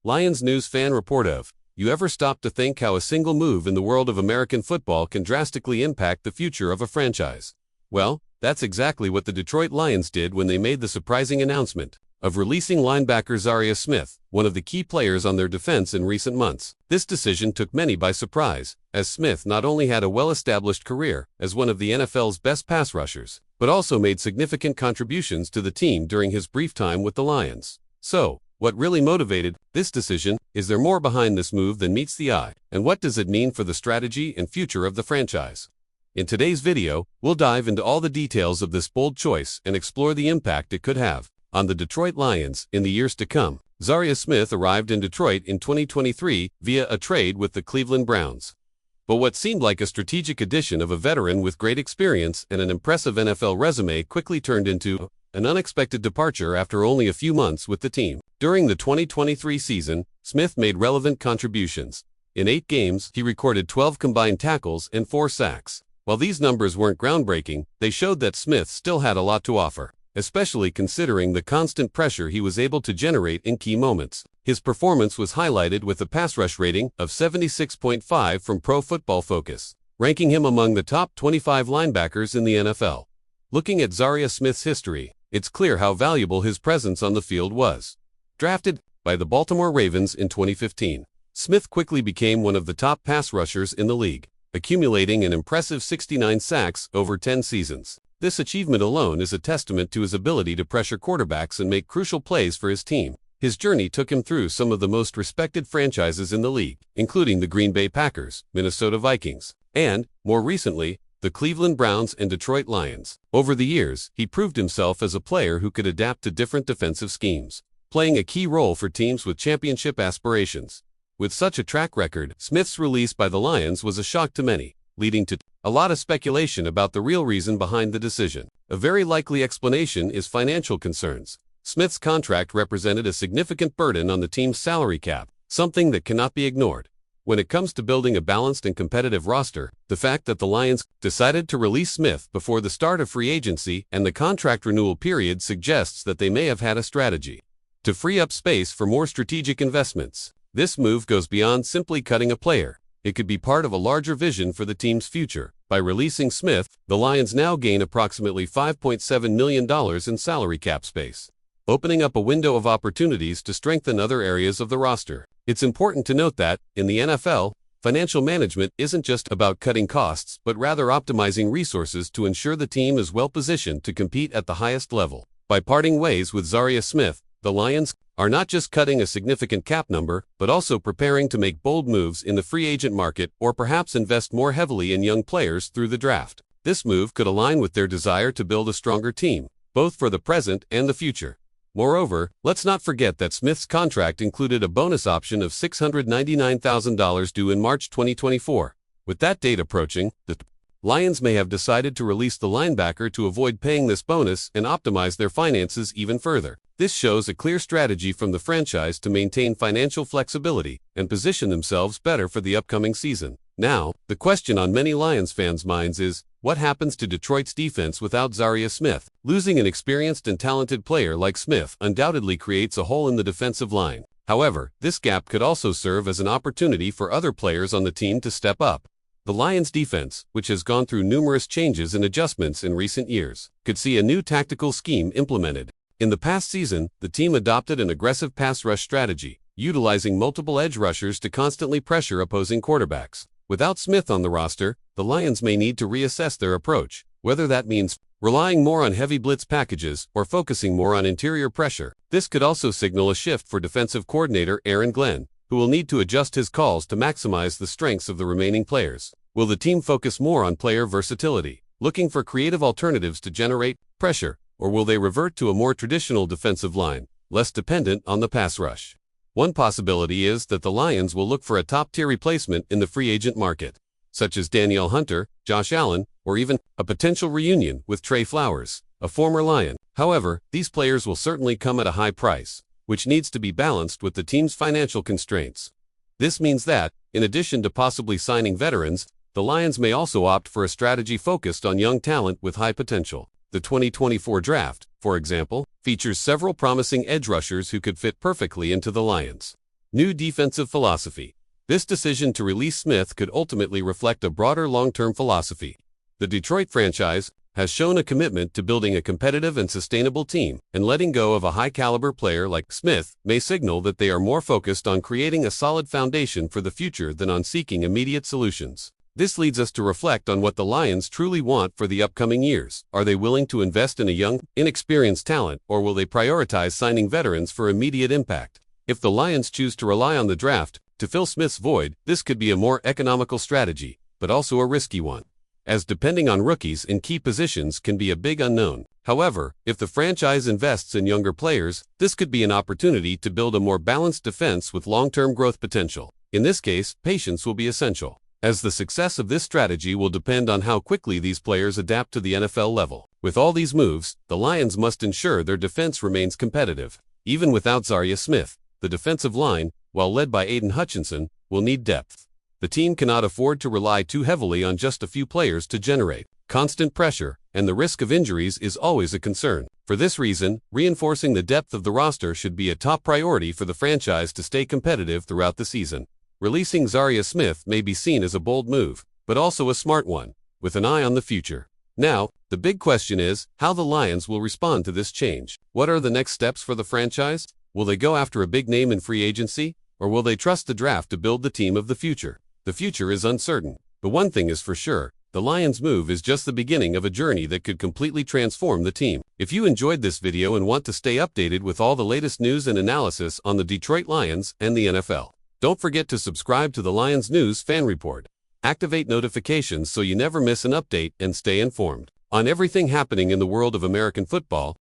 Lions News fan report of, you ever stop to think how a single move in the world of American football can drastically impact the future of a franchise? Well, that's exactly what the Detroit Lions did when they made the surprising announcement of releasing linebacker Za'Darius Smith, one of the key players on their defense in recent months. This decision took many by surprise, as Smith not only had a well-established career as one of the NFL's best pass rushers, but also made significant contributions to the team during his brief time with the Lions. So, what really motivated this decision? Is there more behind this move than meets the eye? And what does it mean for the strategy and future of the franchise? In today's video, we'll dive into all the details of this bold choice and explore the impact it could have on the Detroit Lions in the years to come. Za'Darius Smith arrived in Detroit in 2023 via a trade with the Cleveland Browns. But what seemed like a strategic addition of a veteran with great experience and an impressive NFL resume quickly turned into an unexpected departure after only a few months with the team. During the 2023 season, Smith made relevant contributions. In 8 games, he recorded 12 combined tackles and 4 sacks. While these numbers weren't groundbreaking, they showed that Smith still had a lot to offer, especially considering the constant pressure he was able to generate in key moments. His performance was highlighted with a pass rush rating of 76.5 from Pro Football Focus, ranking him among the top 25 linebackers in the NFL. Looking at Za'Darius Smith's history, it's clear how valuable his presence on the field was. Drafted by the Baltimore Ravens in 2015, Smith quickly became one of the top pass rushers in the league, accumulating an impressive 69 sacks over 10 seasons. This achievement alone is a testament to his ability to pressure quarterbacks and make crucial plays for his team. His journey took him through some of the most respected franchises in the league, including the Green Bay Packers, Minnesota Vikings, and, more recently, the Cleveland Browns and Detroit Lions. Over the years, he proved himself as a player who could adapt to different defensive schemes, playing a key role for teams with championship aspirations. With such a track record, Smith's release by the Lions was a shock to many, leading to a lot of speculation about the real reason behind the decision. A very likely explanation is financial concerns. Smith's contract represented a significant burden on the team's salary cap, something that cannot be ignored. When it comes to building a balanced and competitive roster, the fact that the Lions decided to release Smith before the start of free agency and the contract renewal period suggests that they may have had a strategy to free up space for more strategic investments. This move goes beyond simply cutting a player. It could be part of a larger vision for the team's future. By releasing Smith, the Lions now gain approximately $5.7 million in salary cap space, opening up a window of opportunities to strengthen other areas of the roster. It's important to note that, in the NFL, financial management isn't just about cutting costs but rather optimizing resources to ensure the team is well positioned to compete at the highest level. By parting ways with Za'Darius Smith, the Lions are not just cutting a significant cap number, but also preparing to make bold moves in the free agent market or perhaps invest more heavily in young players through the draft. This move could align with their desire to build a stronger team, both for the present and the future. Moreover, let's not forget that Smith's contract included a bonus option of $699,000 due in March 2024. With that date approaching, the Lions may have decided to release the linebacker to avoid paying this bonus and optimize their finances even further. This shows a clear strategy from the franchise to maintain financial flexibility and position themselves better for the upcoming season. Now, the question on many Lions fans' minds is, what happens to Detroit's defense without Za'Darius Smith? Losing an experienced and talented player like Smith undoubtedly creates a hole in the defensive line. However, this gap could also serve as an opportunity for other players on the team to step up. The Lions' defense, which has gone through numerous changes and adjustments in recent years, could see a new tactical scheme implemented. In the past season, the team adopted an aggressive pass rush strategy, utilizing multiple edge rushers to constantly pressure opposing quarterbacks. Without Smith on the roster, the Lions may need to reassess their approach, whether that means relying more on heavy blitz packages or focusing more on interior pressure. This could also signal a shift for defensive coordinator Aaron Glenn, who will need to adjust his calls to maximize the strengths of the remaining players. Will the team focus more on player versatility, looking for creative alternatives to generate pressure, or will they revert to a more traditional defensive line, less dependent on the pass rush? One possibility is that the Lions will look for a top-tier replacement in the free agent market, such as Danielle Hunter, Josh Allen, or even a potential reunion with Trey Flowers, a former Lion. However, these players will certainly come at a high price, which needs to be balanced with the team's financial constraints. This means that, in addition to possibly signing veterans, the Lions may also opt for a strategy focused on young talent with high potential. The 2024 draft, for example, features several promising edge rushers who could fit perfectly into the Lions' New defensive philosophy. This decision to release Smith could ultimately reflect a broader long-term philosophy. The Detroit franchise has shown a commitment to building a competitive and sustainable team, and letting go of a high-caliber player like Smith may signal that they are more focused on creating a solid foundation for the future than on seeking immediate solutions. This leads us to reflect on what the Lions truly want for the upcoming years. Are they willing to invest in a young, inexperienced talent, or will they prioritize signing veterans for immediate impact? If the Lions choose to rely on the draft to fill Smith's void, this could be a more economical strategy, but also a risky one, as depending on rookies in key positions can be a big unknown. However, if the franchise invests in younger players, this could be an opportunity to build a more balanced defense with long-term growth potential. In this case, patience will be essential, as the success of this strategy will depend on how quickly these players adapt to the NFL level. With all these moves, the Lions must ensure their defense remains competitive. Even without Zarius Smith, the defensive line, while led by Hutchinson, will need depth. The team cannot afford to rely too heavily on just a few players to generate constant pressure, and the risk of injuries is always a concern. For this reason, reinforcing the depth of the roster should be a top priority for the franchise to stay competitive throughout the season. Releasing Zarius Smith may be seen as a bold move, but also a smart one, with an eye on the future. Now, the big question is how the Lions will respond to this change. What are the next steps for the franchise? Will they go after a big name in free agency, or will they trust the draft to build the team of the future? The future is uncertain, but one thing is for sure, the Lions' move is just the beginning of a journey that could completely transform the team. If you enjoyed this video and want to stay updated with all the latest news and analysis on the Detroit Lions and the NFL, don't forget to subscribe to the Lions News Fan Report. Activate notifications so you never miss an update and stay informed on everything happening in the world of American football.